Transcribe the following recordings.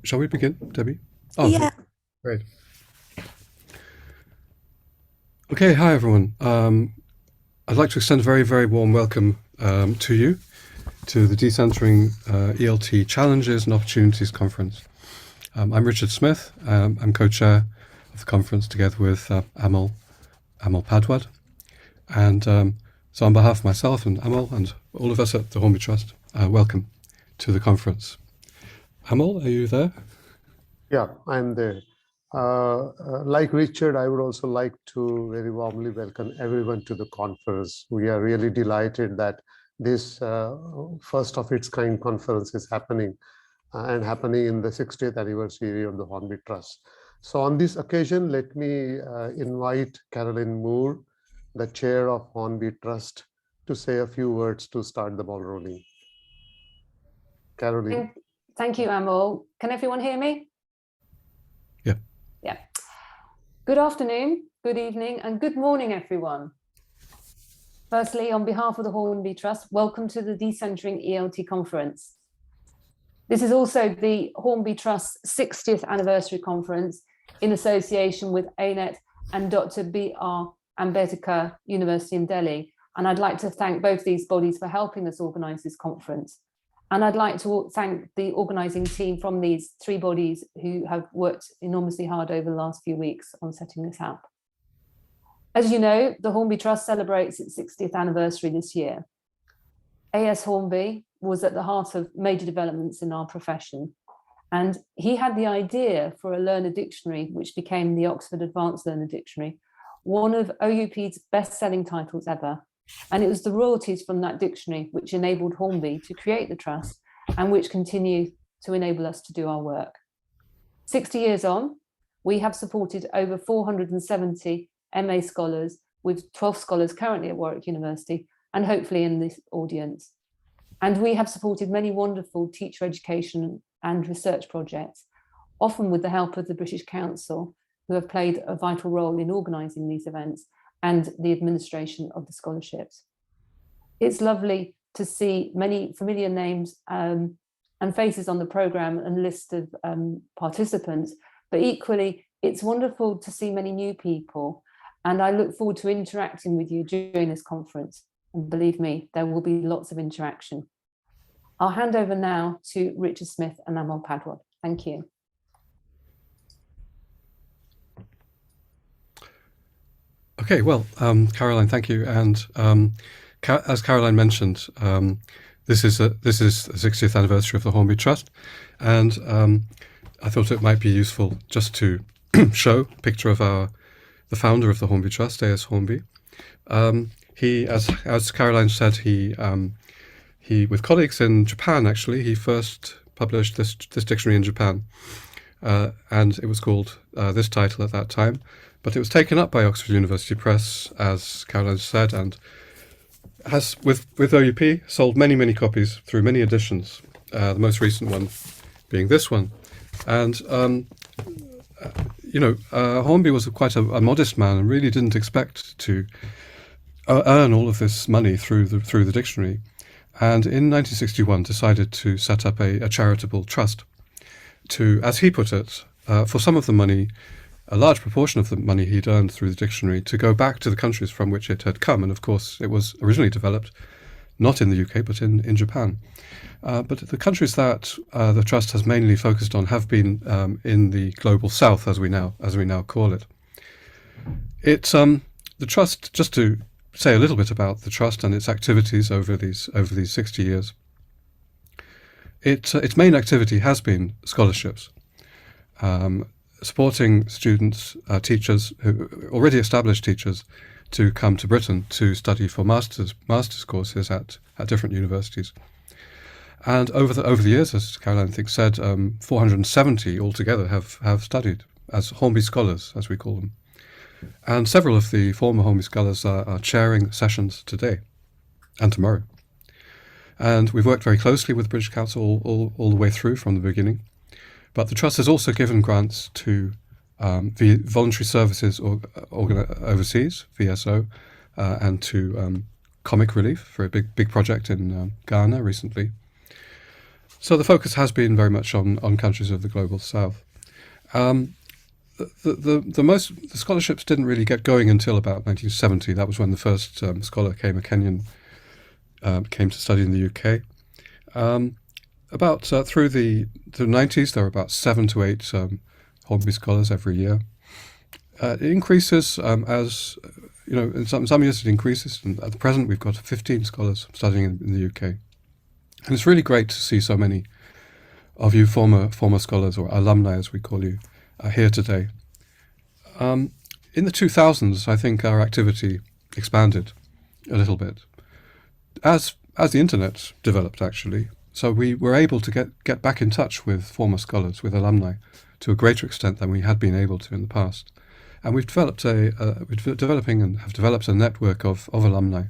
Shall we begin, Debbie? Oh, Yeah. great. Okay, hi everyone. I'd like to extend a very, very warm welcome to you to the Decentring ELT Challenges and Opportunities Conference. I'm Richard Smith. I'm co-chair of the conference together with Amol Padwad. And so on behalf of myself and Amol and all of us at the Hornby Trust, welcome to the conference. Amol, are you there? Yeah, I'm there. Like Richard, I would also like to very warmly welcome everyone to the conference. We are really delighted that this first of its kind conference is happening and happening in the 60th anniversary of the Hornby Trust. So on this occasion, let me invite Carolyn Moore, the chair of Hornby Trust, to say a few words to start the ball rolling. Carolyn. Thank you, Amol. Can everyone hear me? Yeah. Yeah. Good afternoon, good evening, and good morning, everyone. Firstly, on behalf of the Hornby Trust, welcome to the Decentring ELT conference. This is also the Hornby Trust's 60th anniversary conference in association with ANET and Dr. B.R. Ambedkar University in Delhi. And I'd like to thank both these bodies for helping us organise this conference. And I'd like to thank the organising team from these three bodies who have worked enormously hard over the last few weeks on setting this up. As you know, the Hornby Trust celebrates its 60th anniversary this year. A.S. Hornby was at the heart of major developments in our profession. And he had the idea for a learner dictionary, which became the Oxford Advanced Learner Dictionary, one of OUP's best-selling titles ever. And it was the royalties from that dictionary which enabled Hornby to create the trust and which continue to enable us to do our work. 60 years on, we have supported over 470 MA scholars, with 12 scholars currently at Warwick University and hopefully in this audience. And we have supported many wonderful teacher education and research projects, often with the help of the British Council, who have played a vital role in organising these events and the administration of the scholarships. It's lovely to see many familiar names and faces on the programme and list of participants, but equally, it's wonderful to see many new people. And I look forward to interacting with you during this conference. And believe me, there will be lots of interaction. I'll hand over now to Richard Smith and Amol Padwad. Thank you. Okay, well, Caroline, thank you. And as Caroline mentioned, this is the 60th anniversary of the Hornby Trust, and I thought it might be useful just to show a picture of the founder of the Hornby Trust, A.S. Hornby. He, as Caroline said, he with colleagues in Japan, actually, he first published this dictionary in Japan, and it was called this title at that time. But it was taken up by Oxford University Press, as Caroline said, and has, with OUP, sold many, many copies through many editions, the most recent one being this one. And, Hornby was quite a modest man and really didn't expect to earn all of this money through the dictionary. And in 1961 decided to set up a charitable trust to, as he put it, for some of the money, a large proportion of the money he'd earned through the dictionary, to go back to the countries from which it had come. And of course, it was originally developed not in the UK, but in Japan. But the countries that the Trust has mainly focused on have been in the global south, as we now call it. The Trust, just to say a little bit about the Trust and its activities over these 60 years, its main activity has been scholarships. Supporting students, teachers, already established teachers, to come to Britain to study for master's courses at different universities. And over the years, as Caroline I think said, 470 altogether have studied as Hornby scholars, as we call them. And several of the former Hornby scholars are chairing sessions today and tomorrow. And we've worked very closely with the British Council all the way through from the beginning. But the Trust has also given grants to the voluntary services overseas, VSO, and to Comic Relief for a big project in Ghana recently. So the focus has been very much on countries of the global south. The scholarships didn't really get going until about 1970. That was when the first scholar came, a Kenyan, came to study in the UK. Through the 90s, there were about 7 to 8 Hornby scholars every year. It increases as, in some years it increases, and at the present we've got 15 scholars studying in the UK. And it's really great to see so many of you former scholars, or alumni as we call you, here today. In the 2000s, I think our activity expanded a little bit as the internet developed, actually. So we were able to get back in touch with former scholars, with alumni, to a greater extent than we had been able to in the past. And we've developed have developed a network of alumni.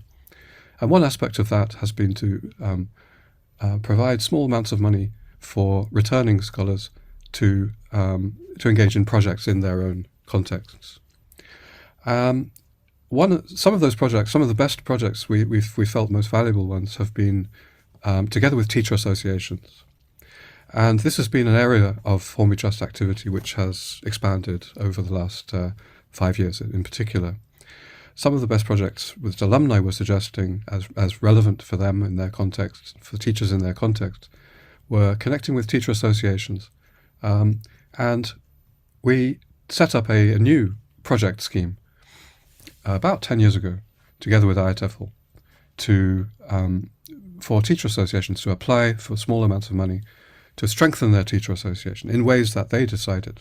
And one aspect of that has been to provide small amounts of money for returning scholars to engage in projects in their own contexts. Some of those projects, some of the best projects we felt most valuable ones have been together with teacher associations. And this has been an area of Hornby Trust activity which has expanded over the last 5 years in particular. Some of the best projects which alumni were suggesting as relevant for them in their context, for teachers in their context, were connecting with teacher associations. And we set up a new project scheme about 10 years ago, together with IATEFL, for teacher associations to apply for small amounts of money to strengthen their teacher association in ways that they decided.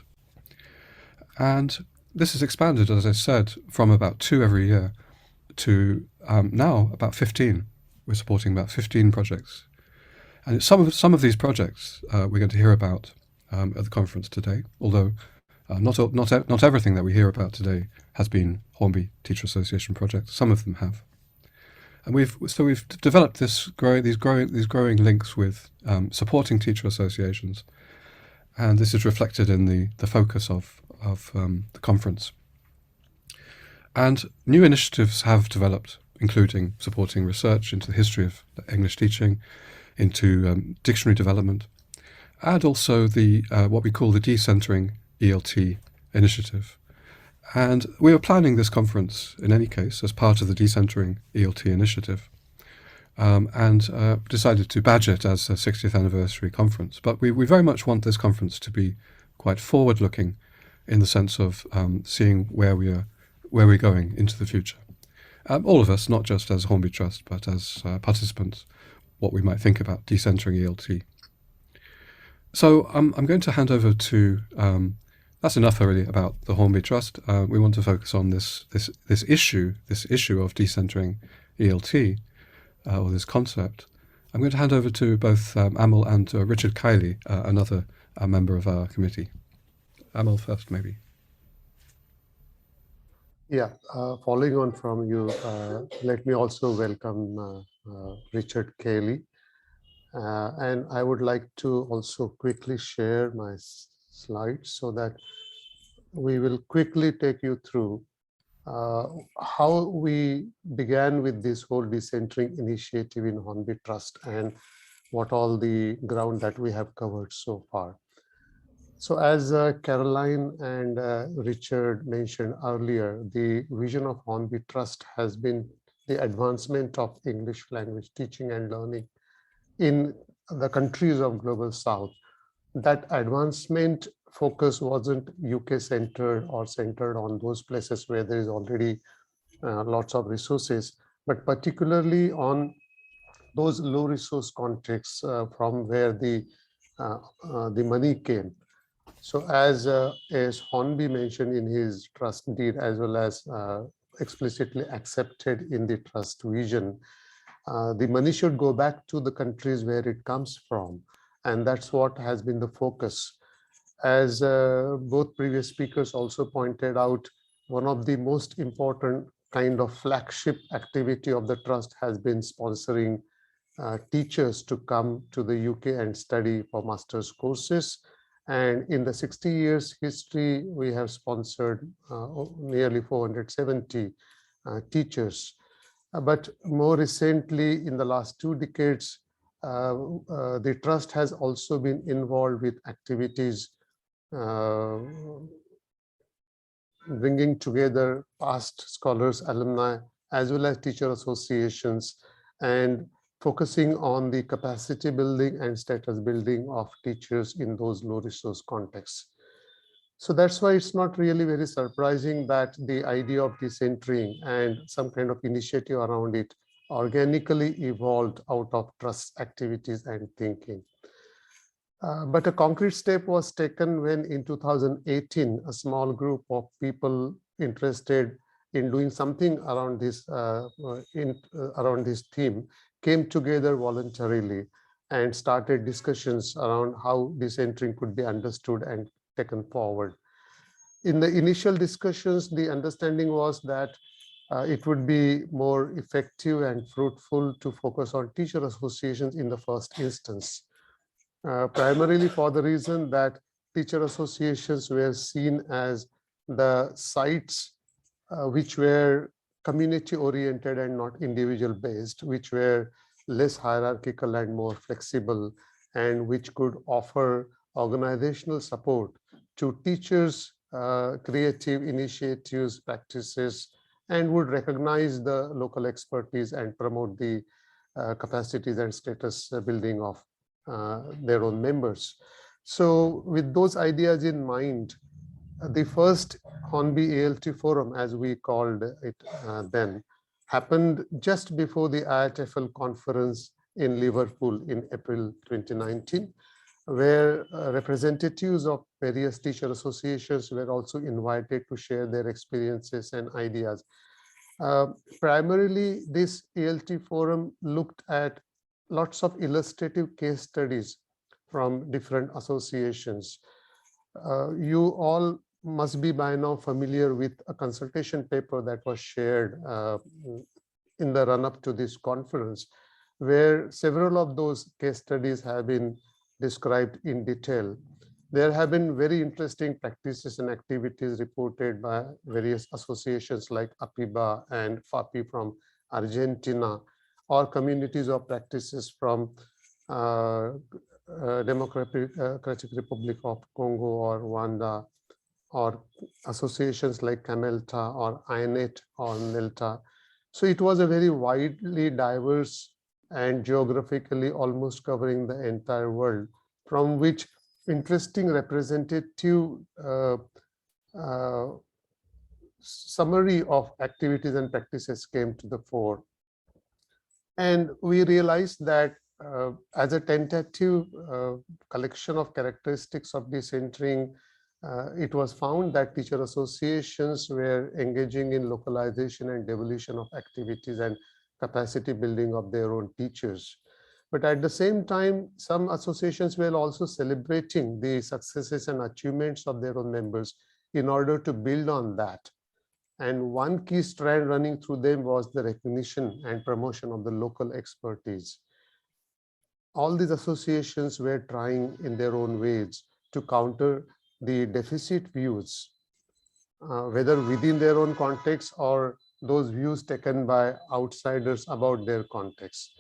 And this has expanded, as I said, from about 2 every year to now about 15. We're supporting about 15 projects. And some of these projects we're going to hear about at the conference today, although not everything that we hear about today has been Hornby Teacher Association projects. Some of them have. And we've developed these growing links with supporting teacher associations, and this is reflected in the focus of the conference. And new initiatives have developed, including supporting research into the history of English teaching, into dictionary development, and also the what we call the Decentring ELT initiative. And we were planning this conference, in any case, as part of the Decentring ELT initiative, and decided to badge it as a 60th anniversary conference. But we very much want this conference to be quite forward-looking in the sense of seeing where we're going into the future. All of us, not just as Hornby Trust, but as participants, what we might think about Decentring ELT. So I'm going to hand over to... that's enough really about the Hornby Trust. We want to focus on this issue of decentering ELT, or this concept. I'm going to hand over to both Amol and Richard Kiely, another member of our committee. Amol first, maybe. Yeah, following on from you, let me also welcome Richard Kiely. And I would like to also quickly share my slides so that we will quickly take you through how we began with this whole decentering initiative in Hornby Trust and what all the ground that we have covered so far. So as Caroline and Richard mentioned earlier, the vision of Hornby Trust has been the advancement of English language teaching and learning in the countries of Global South. That advancement focus wasn't UK centered or centered on those places where there is already lots of resources, but particularly on those low resource contexts from where the money came. So as Hornby mentioned in his trust deed, as well as explicitly accepted in the trust vision, the money should go back to the countries where it comes from. And that's what has been the focus. As both previous speakers also pointed out, one of the most important kind of flagship activity of the trust has been sponsoring teachers to come to the UK and study for master's courses. And in the 60 years history, we have sponsored nearly 470 teachers. But more recently, in the last 2 decades, the trust has also been involved with activities bringing together past scholars, alumni, as well as teacher associations, and focusing on the capacity building and status building of teachers in those low resource contexts. So that's why it's not really very surprising that the idea of decentering and some kind of initiative around it organically evolved out of trust activities and thinking. But a concrete step was taken when in 2018, a small group of people interested in doing something around this around this theme came together voluntarily and started discussions around how decentering could be understood and taken forward. In the initial discussions, the understanding was that it would be more effective and fruitful to focus on teacher associations in the first instance. Primarily for the reason that teacher associations were seen as the sites which were community oriented and not individual based, which were less hierarchical and more flexible, and which could offer organizational support to teachers' creative initiatives, practices, and would recognize the local expertise and promote the capacities and status building of their own members. So with those ideas in mind, the first Hornby ELT forum, as we called it then, happened just before the IATFL conference in Liverpool in April 2019, where representatives of various teacher associations were also invited to share their experiences and ideas. Primarily, this ELT forum looked at lots of illustrative case studies from different associations. You all must be by now familiar with a consultation paper that was shared in the run-up to this conference, where several of those case studies have been described in detail. There have been very interesting practices and activities reported by various associations like APIBA and FAPI from Argentina, or communities of practices from Democratic Republic of Congo or Rwanda, or associations like CAMELTA or INET or NELTA. So it was a very widely diverse and geographically almost covering the entire world, from which interesting representative summary of activities and practices came to the fore. And we realized that as a tentative collection of characteristics of decentering, it was found that teacher associations were engaging in localization and devolution of activities and capacity building of their own teachers. But at the same time, some associations were also celebrating the successes and achievements of their own members in order to build on that. And one key strand running through them was the recognition and promotion of the local expertise. All these associations were trying in their own ways to counter the deficit views, whether within their own context or those views taken by outsiders about their context.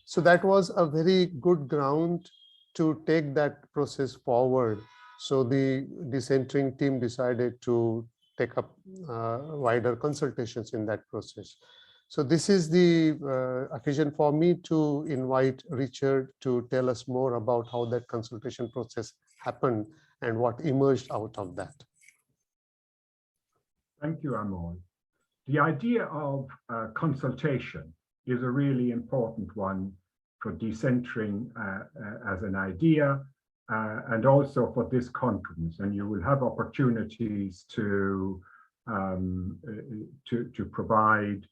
So that was a very good ground to take that process forward. So the decentering team decided to take up wider consultations in that process. So this is the occasion for me to invite Richard to tell us more about how that consultation process happened and what emerged out of that. Thank you, Amol. The idea of consultation is a really important one for decentering as an idea, and also for this conference. And you will have opportunities to provide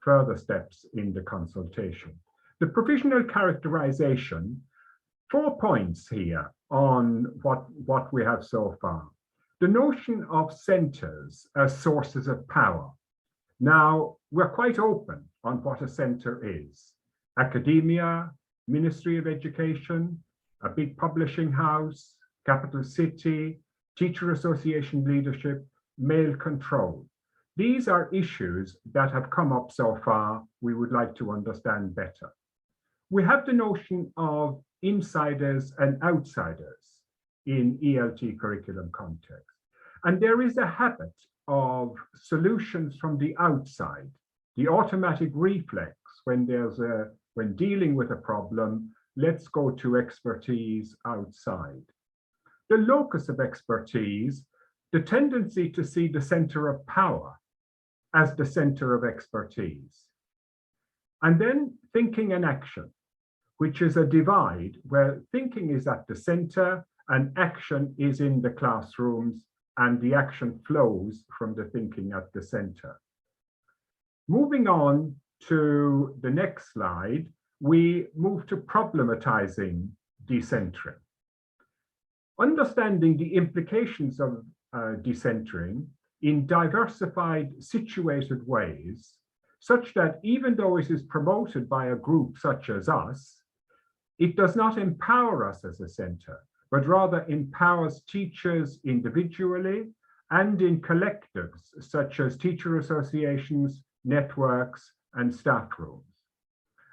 further steps in the consultation. The provisional characterization, 4 points here on what we have so far. The notion of centers as sources of power. Now, we're quite open on what a center is. Academia, Ministry of Education, a big publishing house, capital city, teacher association leadership, male control. These are issues that have come up so far we would like to understand better. We have the notion of insiders and outsiders in ELT curriculum context. And there is a habit of solutions from the outside, the automatic reflex when dealing with a problem, let's go to expertise outside. The locus of expertise, the tendency to see the center of power as the center of expertise. And then thinking and action, which is a divide where thinking is at the center and action is in the classrooms, and the action flows from the thinking at the center. Moving on to the next slide, we move to problematizing decentering. Understanding the implications of decentering in diversified, situated ways, such that even though it is promoted by a group such as us, it does not empower us as a center, but rather empowers teachers individually and in collectives such as teacher associations, networks, and staff rooms.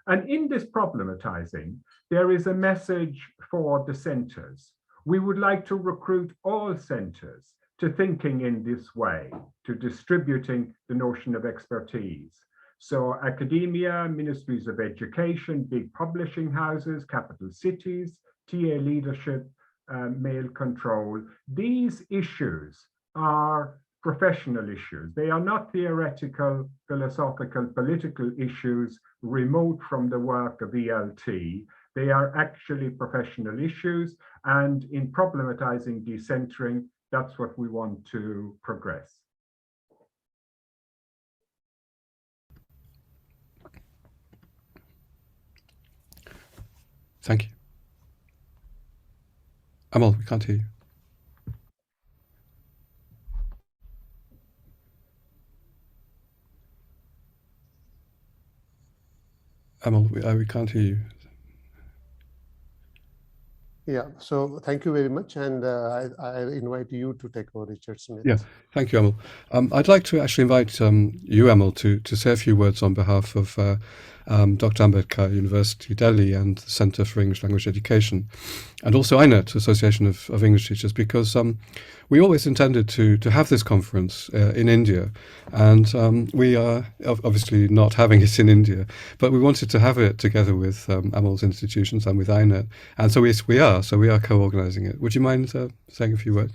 And in this problematizing, there is a message for the centers. We would like to recruit all centers to thinking in this way, to distributing the notion of expertise. So academia, ministries of education, big publishing houses, capital cities, TA leadership, mail control, these issues are professional issues. They are not theoretical, philosophical, political issues remote from the work of ELT. They are actually professional issues, and in problematizing decentering, that's what we want to progress. Thank you. Amol, we can't hear you. Amol, we can't hear you. Yeah, so thank you very much, and I invite you to take over, Richard Smith. Yeah, thank you, Amol. I'd like to actually invite you, Amol, to say a few words on behalf of Dr. Ambedkar University, Delhi, and the Centre for English Language Education, and also INET, Association of English Teachers, because we always intended to have this conference in India, and we are obviously not having it in India, but we wanted to have it together with Amol's institutions and with INET, and so we are co-organising it. Would you mind saying a few words?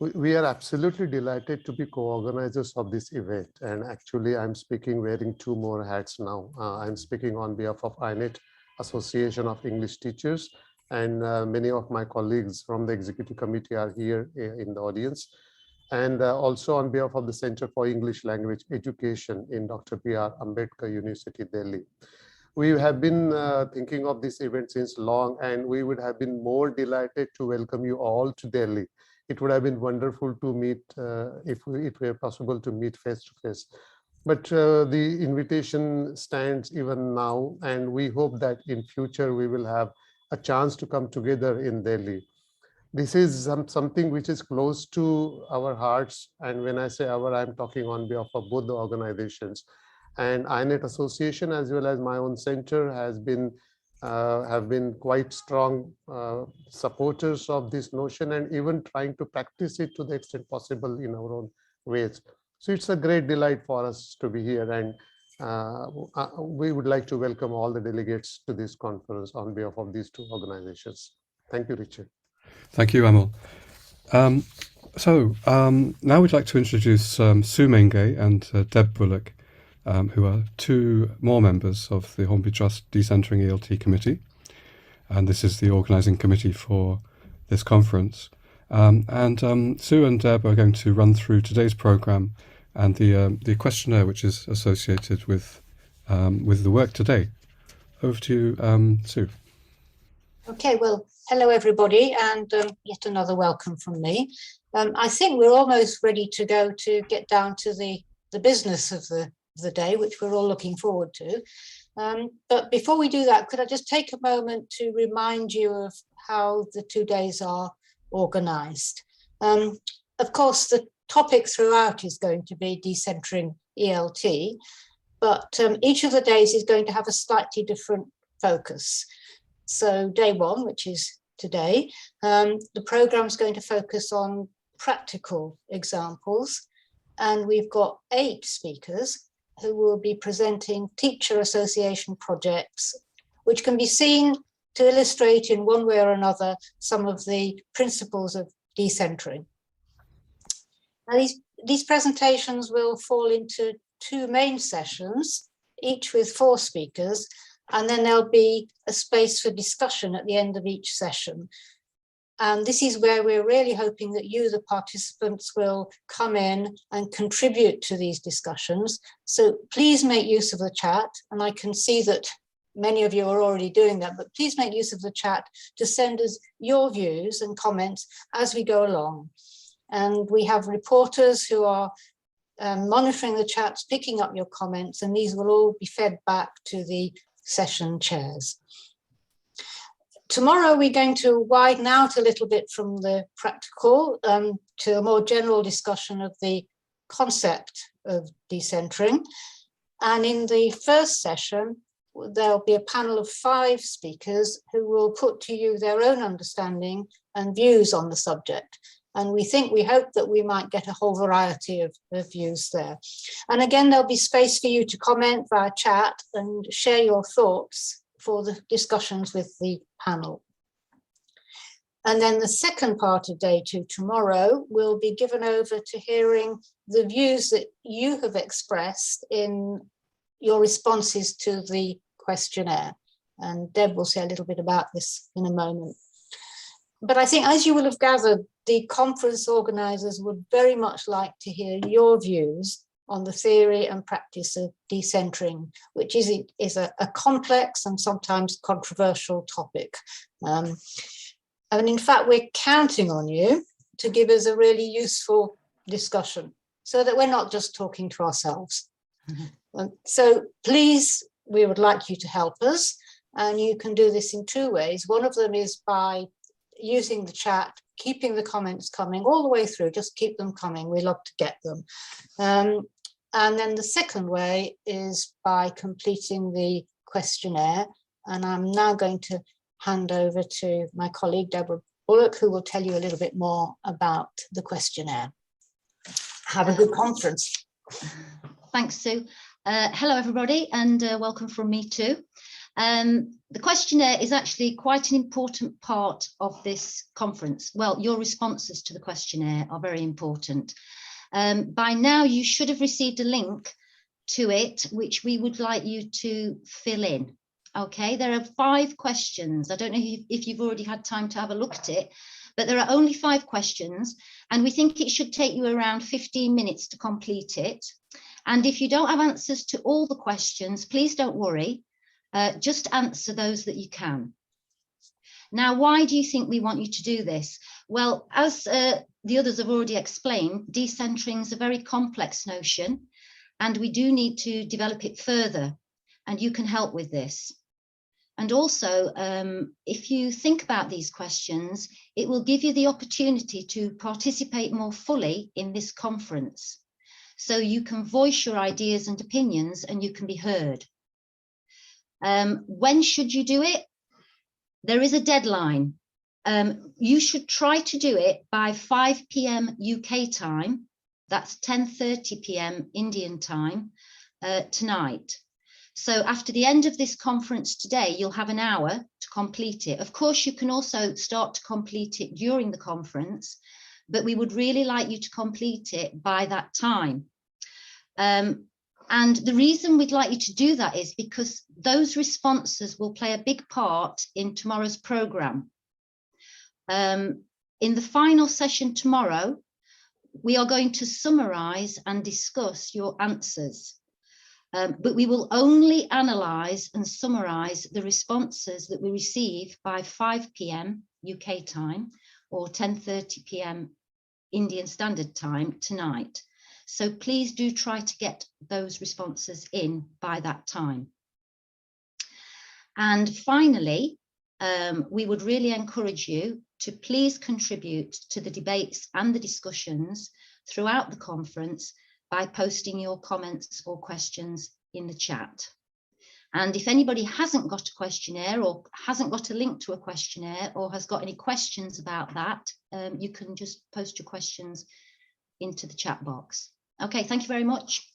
We are absolutely delighted to be co-organizers of this event, and actually I'm speaking wearing two more hats now. I'm speaking on behalf of INET, Association of English Teachers, and many of my colleagues from the executive committee are here in the audience, and also on behalf of the Center for English Language Education in Dr. B.R. Ambedkar University, Delhi. We have been thinking of this event since long, and we would have been more delighted to welcome you all to Delhi. It would have been wonderful to meet if it were possible to meet face to face. But the invitation stands even now, and we hope that in future we will have a chance to come together in Delhi. This is something which is close to our hearts, and when I say our, I'm talking on behalf of both the organizations. And INET Association as well as my own center have been quite strong supporters of this notion, and even trying to practice it to the extent possible in our own ways. So it's a great delight for us to be here, and we would like to welcome all the delegates to this conference on behalf of these two organizations. Thank you, Richard. Thank you, Amol. Now we'd like to introduce Sue Maingay and Deb Bullock, who are two more members of the Hornby Trust Decentring ELT Committee. And this is the organising committee for this conference. Sue and Deb are going to run through today's programme and the questionnaire which is associated with the work today. Over to you, Sue. Okay, well, hello everybody, and yet another welcome from me. I think we're almost ready to go to get down to the business of the day, which we're all looking forward to. But before we do that, could I just take a moment to remind you of how the 2 days are organised? Of course, the topic throughout is going to be decentering ELT, but each of the days is going to have a slightly different focus. So day one, which is today, the program is going to focus on practical examples, and we've got 8 speakers who will be presenting teacher association projects, which can be seen to illustrate in one way or another some of the principles of decentering. Now, these presentations will fall into 2 main sessions, each with 4 speakers, and then there'll be a space for discussion at the end of each session. And this is where we're really hoping that you, the participants, will come in and contribute to these discussions. So please make use of the chat. And I can see that many of you are already doing that, but please make use of the chat to send us your views and comments as we go along. And we have reporters who are monitoring the chats, picking up your comments, and these will all be fed back to the session chairs. Tomorrow, we're going to widen out a little bit from the practical to a more general discussion of the concept of decentering. And in the first session, there'll be a panel of 5 speakers who will put to you their own understanding and views on the subject. And we hope that we might get a whole variety of views there. And again, there'll be space for you to comment via chat and share your thoughts for the discussions with the panel. And then the second part of day 2 tomorrow will be given over to hearing the views that you have expressed in your responses to the questionnaire. And Deb will say a little bit about this in a moment. But I think, as you will have gathered, the conference organisers would very much like to hear your views on the theory and practice of decentering, which is a complex and sometimes controversial topic. And in fact, we're counting on you to give us a really useful discussion so that we're not just talking to ourselves. So please, we would like you to help us, and you can do this in 2 ways. One of them is by using the chat, keeping the comments coming all the way through, just keep them coming, we love to get them. And then the second way is by completing the questionnaire. And I'm now going to hand over to my colleague, Deborah Bullock, who will tell you a little bit more about the questionnaire. Have a good conference. Thanks, Sue. Hello, everybody, and welcome from me too. The questionnaire is actually quite an important part of this conference. Well, your responses to the questionnaire are very important. By now, you should have received a link to it, which we would like you to fill in. Okay, there are 5 questions. I don't know if you've already had time to have a look at it, but there are only 5 questions, and we think it should take you around 15 minutes to complete it. And if you don't have answers to all the questions, please don't worry. Just answer those that you can. Now, why do you think we want you to do this? Well, as the others have already explained, decentering is a very complex notion, and we do need to develop it further, and you can help with this. And also, if you think about these questions, it will give you the opportunity to participate more fully in this conference. So you can voice your ideas and opinions, and you can be heard. When should you do it? There is a deadline. You should try to do it by 5 p.m. UK time. That's 10:30 p.m. Indian time tonight. So after the end of this conference today, you'll have an hour to complete it. Of course, you can also start to complete it during the conference, but we would really like you to complete it by that time. And the reason we'd like you to do that is because those responses will play a big part in tomorrow's programme. In the final session tomorrow, we are going to summarise and discuss your answers. But we will only analyse and summarise the responses that we receive by 5 p.m. UK time or 10:30 p.m. Indian Standard Time tonight. So please do try to get those responses in by that time. And finally, we would really encourage you to please contribute to the debates and the discussions throughout the conference by posting your comments or questions in the chat. And if anybody hasn't got a questionnaire or hasn't got a link to a questionnaire or has got any questions about that, you can just post your questions into the chat box. Okay, thank you very much.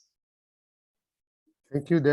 Thank you, Deb.